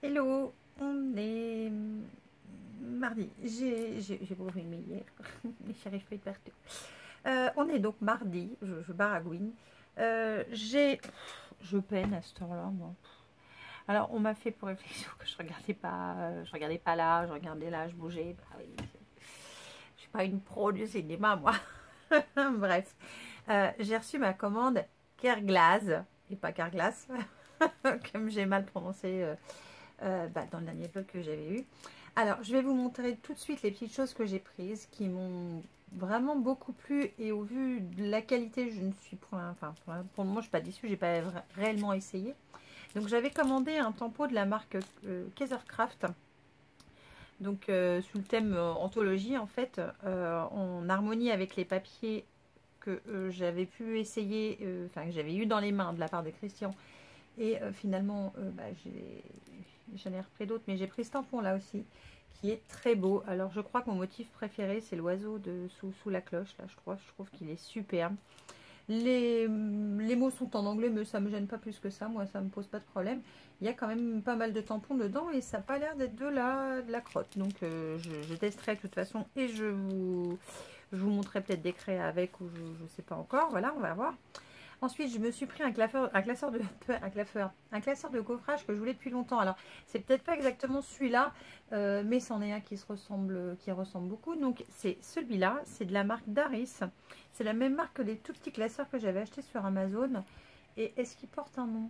Hello, on est mardi. J'ai pas filmé hier, mais j'arrive pas à être partout. On est donc mardi, je baragouine. Je peine à cette heure-là, moi. Alors, on m'a fait pour réflexion que je regardais pas là, je regardais là, je bougeais. Bah oui, je suis pas une pro du cinéma, moi. Bref, j'ai reçu ma commande Kerglas, et pas Carglass, comme j'ai mal prononcé dans le dernier vlog que j'avais eu. Alors, je vais vous montrer tout de suite les petites choses que j'ai prises qui m'ont vraiment beaucoup plu, et au vu de la qualité, je ne suis pour le moment, je suis pas déçue, j'ai pas réellement essayé. Donc, j'avais commandé un tempo de la marque Kaisercraft. Donc, sous le thème anthologie, en fait, en harmonie avec les papiers que j'avais pu essayer, que j'avais eu dans les mains de la part de Christian. Et finalement, j'en ai repris d'autres, mais j'ai pris ce tampon là aussi, qui est très beau. Alors je crois que mon motif préféré, c'est l'oiseau de sous la cloche. Là, je trouve qu'il est superbe. Les mots sont en anglais, mais ça me gêne pas plus que ça. Moi, ça me pose pas de problème. Il y a quand même pas mal de tampons dedans et ça n'a pas l'air d'être de la crotte. Donc je testerai de toute façon et je vous montrerai peut-être des craies avec, ou je ne sais pas encore. Voilà, on va voir. Ensuite, je me suis pris un classeur de coffrage que je voulais depuis longtemps. Alors, c'est peut-être pas exactement celui-là, mais c'en est un qui ressemble beaucoup. Donc, c'est celui-là, c'est de la marque Daris. C'est la même marque que les tout petits classeurs que j'avais achetés sur Amazon. Et est-ce qu'il porte un nom?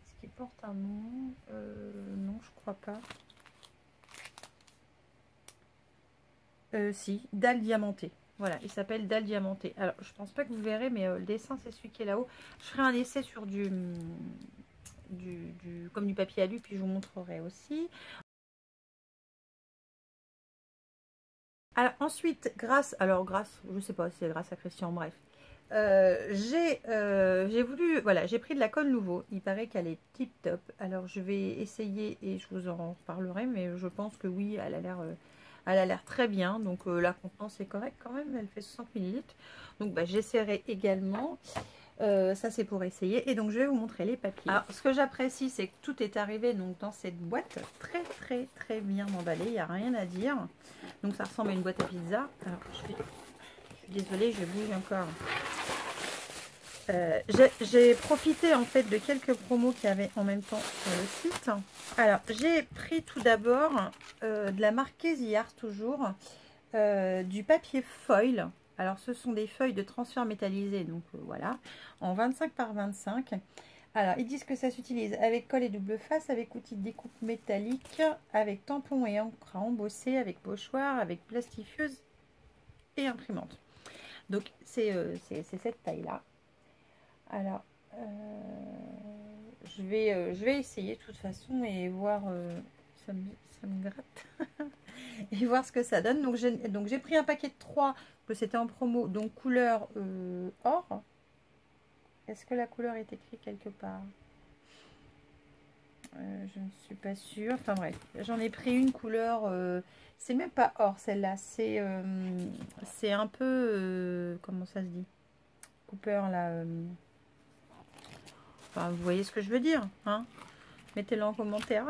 Est-ce qu'il porte un nom? Non, je crois pas. Si, dalle diamantée. Voilà, il s'appelle dalle diamantée. Alors, je pense pas que vous verrez, mais le dessin, c'est celui qui est là-haut. Je ferai un essai sur comme du papier alu, puis je vous montrerai aussi. Alors, ensuite, je sais pas si c'est grâce à Christian, bref. J'ai voulu, voilà, j'ai pris de la colle nouveau. Il paraît qu'elle est tip top. Alors, je vais essayer et je vous en reparlerai, mais je pense que oui, elle a l'air très bien. Donc, la contenance est correcte quand même. Elle fait 60 ml. Donc, j'essaierai également. Ça, c'est pour essayer. Et donc, je vais vous montrer les papiers. Alors, ce que j'apprécie, c'est que tout est arrivé donc dans cette boîte très, très, très bien emballée. Il n'y a rien à dire. Donc, ça ressemble à une boîte à pizza. Alors, je suis désolée, je bouge encore. J'ai profité en fait de quelques promos qu'il y avait en même temps sur le site. Alors, j'ai pris tout d'abord de la marque Kézillard, toujours du papier foil. Alors, ce sont des feuilles de transfert métallisé, donc voilà, en 25 par 25. Alors, ils disent que ça s'utilise avec colle et double face, avec outil de découpe métallique, avec tampon et encre à embosser, avec pochoir, avec plastifieuse et imprimante. Donc, c'est cette taille-là. Alors, je vais essayer de toute façon et voir, ça me gratte, et voir ce que ça donne. Donc, j'ai pris un paquet de 3, que c'était en promo, donc couleur or. Est-ce que la couleur est écrite quelque part? Je ne suis pas sûre. Enfin bref, j'en ai pris une couleur, c'est même pas or celle-là, c'est un peu, comment ça se dit? Cooper là. Enfin, vous voyez ce que je veux dire, hein? Mettez-le en commentaire,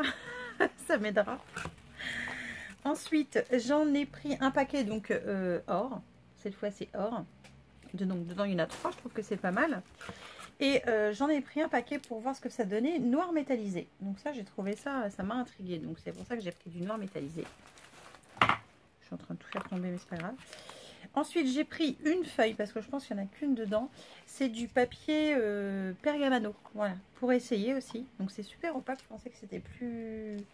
ça m'aidera. Ensuite, j'en ai pris un paquet, donc or. Cette fois, c'est or. Donc, dedans, il y en a 3, je trouve que c'est pas mal. Et j'en ai pris un paquet pour voir ce que ça donnait, noir métallisé. Donc ça, j'ai trouvé ça m'a intrigué. Donc c'est pour ça que j'ai pris du noir métallisé. Je suis en train de tout faire tomber, mais c'est pas grave. Ensuite, j'ai pris une feuille, parce que je pense qu'il n'y en a qu'une dedans. C'est du papier Pergamano. Voilà, pour essayer aussi. Donc c'est super opaque. Je pensais que c'était plus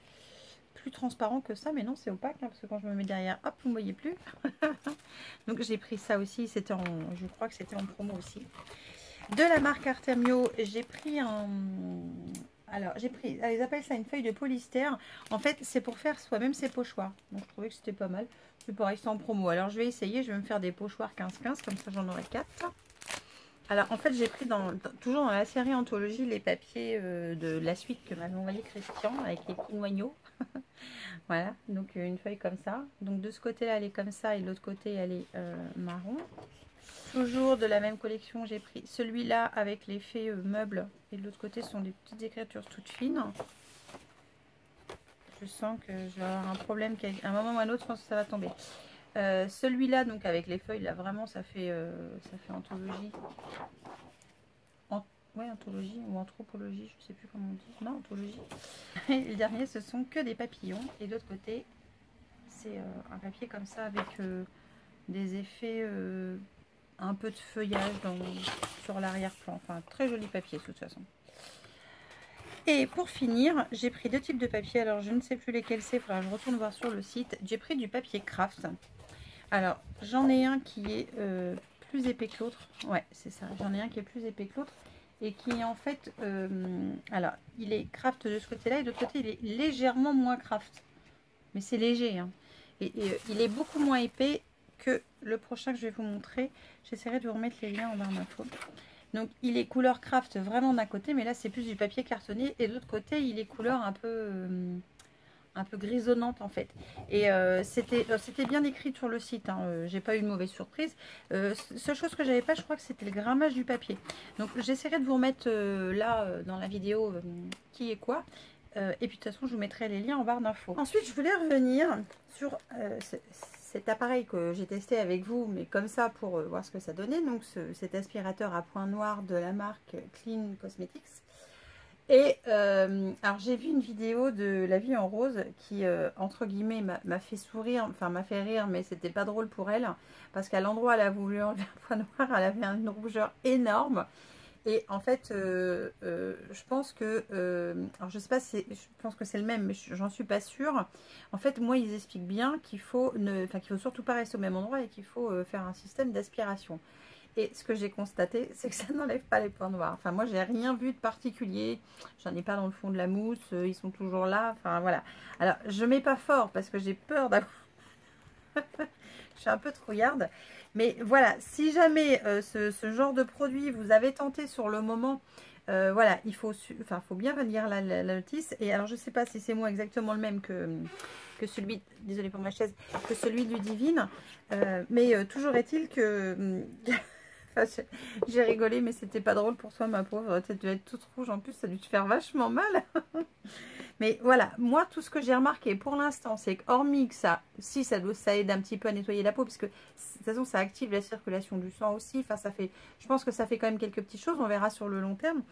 transparent que ça, mais non, c'est opaque, hein, parce que quand je me mets derrière, hop, vous ne voyez plus. Donc j'ai pris ça aussi. C'était je crois que c'était en promo aussi. De la marque Artemio, j'ai pris ils appellent ça une feuille de polystère. En fait, c'est pour faire soi-même ses pochoirs. Donc, je trouvais que c'était pas mal. C'est pareil, c'est en promo. Alors, je vais essayer. Je vais me faire des pochoirs 15-15. Comme ça, j'en aurai 4. Alors, en fait, j'ai pris toujours dans la série Anthologie les papiers de la suite que m'avait envoyé Christian avec les petits noyaux. Voilà. Donc, une feuille comme ça. Donc, de ce côté-là, elle est comme ça. Et de l'autre côté, elle est marron. Toujours de la même collection, j'ai pris celui-là avec l'effet meuble. Et de l'autre côté, ce sont des petites écritures toutes fines. je sens que je vais avoir un problème, à un moment ou à un autre, je pense que ça va tomber. Celui-là, donc avec les feuilles, là vraiment, ça fait anthologie. Ouais, anthologie ou anthropologie, je sais plus comment on dit. Non, anthologie. Et le dernier, ce sont que des papillons. Et de l'autre côté, c'est un papier comme ça avec des effets, un peu de feuillage sur l'arrière-plan. Enfin, très joli papier de toute façon. Et pour finir, j'ai pris deux types de papier. Alors, je ne sais plus lesquels c'est. Je retourne voir sur le site. J'ai pris du papier craft. Alors, j'en ai un qui est plus épais que l'autre. Ouais, c'est ça. J'en ai un qui est plus épais que l'autre. Et qui est en fait... alors, il est craft de ce côté-là. Et de l'autre côté, il est légèrement moins craft. Mais c'est léger. Hein. Et il est beaucoup moins épais que le prochain que je vais vous montrer. J'essaierai de vous remettre les liens en barre d'infos. Donc, il est couleur craft vraiment d'un côté. Mais là, c'est plus du papier cartonné. Et de l'autre côté, il est couleur un peu grisonnante en fait. Et c'était bien écrit sur le site, hein. J'ai pas eu de mauvaise surprise. Seule chose que j'avais pas, je crois que c'était le grammage du papier. Donc j'essaierai de vous remettre là dans la vidéo qui est quoi. Et puis de toute façon je vous mettrai les liens en barre d'infos. Ensuite je voulais revenir sur cet appareil que j'ai testé avec vous, mais comme ça pour voir ce que ça donnait. Donc cet aspirateur à point noir de la marque Clean Cosmetics. Et alors j'ai vu une vidéo de La Vie en Rose qui entre guillemets m'a fait sourire, enfin m'a fait rire, mais c'était pas drôle pour elle parce qu'à l'endroit où elle a voulu enlever un point noir, elle avait une rougeur énorme. Et en fait je pense que alors je sais pas si je pense que c'est le même, mais j'en suis pas sûre. En fait moi ils expliquent bien qu'il faut qu'il faut surtout pas rester au même endroit et qu'il faut faire un système d'aspiration. Et ce que j'ai constaté, c'est que ça n'enlève pas les points noirs. Enfin, moi, j'ai rien vu de particulier. J'en ai pas dans le fond de la mousse. Ils sont toujours là. Enfin, voilà. Alors, je mets pas fort parce que j'ai peur d'avoir... Je suis un peu trouillarde. Mais voilà, si jamais ce genre de produit vous avez tenté sur le moment, voilà, il faut, faut bien lire la notice. Et alors, je sais pas si c'est moi exactement le même que celui, désolé pour ma chaise, que celui du Divine. Mais toujours est-il que... Enfin, j'ai rigolé, mais c'était pas drôle pour toi, ma pauvre. Tu devais être toute rouge en plus, ça a dû te faire vachement mal. Mais voilà, moi, tout ce que j'ai remarqué pour l'instant, c'est que hormis que ça, si ça aide un petit peu à nettoyer la peau, puisque de toute façon, ça active la circulation du sang aussi. Enfin, ça fait, je pense que ça fait quand même quelques petites choses. On verra sur le long terme.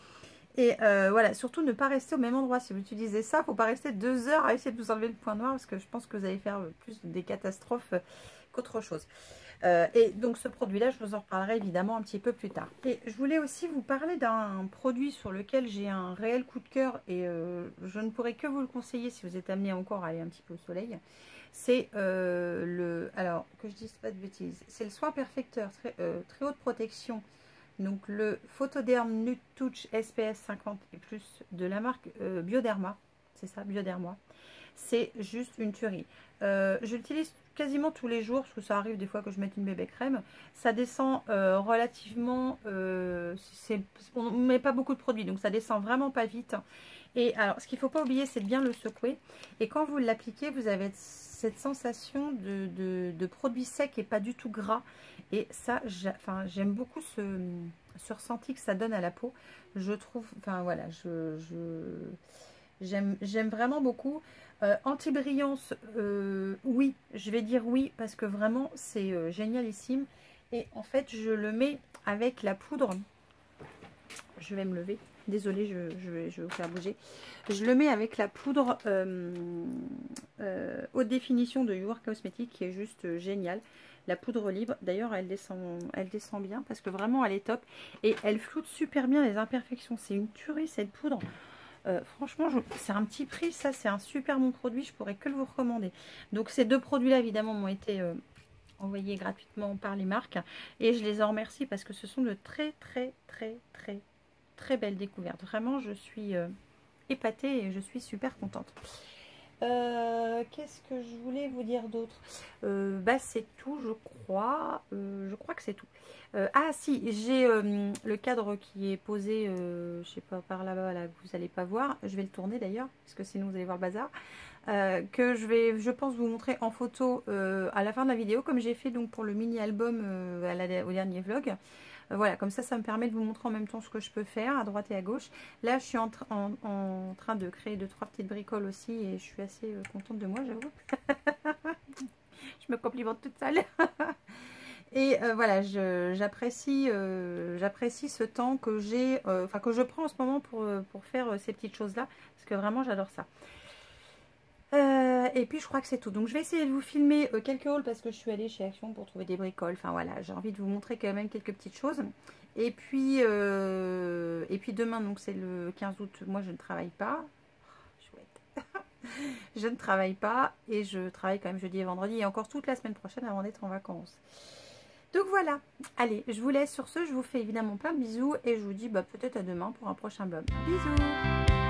Et voilà, surtout ne pas rester au même endroit. Si vous utilisez ça, il ne faut pas rester 2 heures à essayer de vous enlever le point noir, parce que je pense que vous allez faire plus des catastrophes qu'autre chose. Et donc ce produit-là, je vous en reparlerai évidemment un petit peu plus tard. Et je voulais aussi vous parler d'un produit sur lequel j'ai un réel coup de cœur et je ne pourrais que vous le conseiller si vous êtes amené encore à aller un petit peu au soleil. C'est alors que je dise pas de bêtises, c'est le soin perfecteur très haute protection. Donc le Photoderm Nude Touch SPS 50 et plus de la marque Bioderma. C'est ça, Bioderma. C'est juste une tuerie. Je l'utilise quasiment tous les jours parce que ça arrive des fois que je mette une bébé crème. Ça descend relativement... on ne met pas beaucoup de produits, donc ça descend vraiment pas vite. Et alors, ce qu'il ne faut pas oublier, c'est de bien le secouer. Et quand vous l'appliquez, vous avez cette sensation de produit sec et pas du tout gras. Et ça, j'aime beaucoup ce ressenti que ça donne à la peau. Je trouve, enfin voilà, j'aime vraiment beaucoup. Anti-brillance, oui, je vais dire oui, parce que vraiment, c'est génialissime. Et en fait, je le mets avec la poudre. Je vais me lever. Désolée, je vais vous faire bouger. Je le mets avec la poudre haute définition de Your Cosmetics qui est juste géniale. La poudre libre, d'ailleurs, elle descend bien parce que vraiment, elle est top. Et elle floute super bien les imperfections. C'est une tuerie, cette poudre. Franchement, c'est un petit prix. Ça, c'est un super bon produit. Je pourrais que le vous recommander. Donc, ces deux produits-là, évidemment, m'ont été... envoyés gratuitement par les marques et je les en remercie parce que ce sont de très belles découvertes. Vraiment, je suis épatée et je suis super contente. Qu'est-ce que je voulais vous dire d'autre? Bah c'est tout, je crois que c'est tout. Ah si, j'ai le cadre qui est posé, je sais pas, par là-bas, là, que vous n'allez pas voir. Je vais le tourner d'ailleurs, parce que sinon vous allez voir le bazar. Que je pense, vous montrer en photo à la fin de la vidéo, comme j'ai fait donc pour le mini-album au dernier vlog. Voilà, comme ça me permet de vous montrer en même temps ce que je peux faire à droite et à gauche. Là, je suis en train de créer 2-3 petites bricoles aussi et je suis assez contente de moi, j'avoue. Je me complimente toute seule. Et voilà, j'apprécie ce temps que j'ai, enfin que je prends en ce moment pour faire ces petites choses-là, parce que vraiment j'adore ça. Et puis je crois que c'est tout. Donc je vais essayer de vous filmer quelques hauls parce que je suis allée chez Action pour trouver des bricoles. Enfin voilà, j'ai envie de vous montrer quand même quelques petites choses. Et puis demain, donc c'est le 15 août, moi je ne travaille pas. Chouette. Je ne travaille pas et je travaille quand même jeudi et vendredi et encore toute la semaine prochaine avant d'être en vacances. Donc voilà, allez, je vous laisse sur ce, je vous fais évidemment plein de bisous et je vous dis peut-être à demain pour un prochain vlog. Bisous!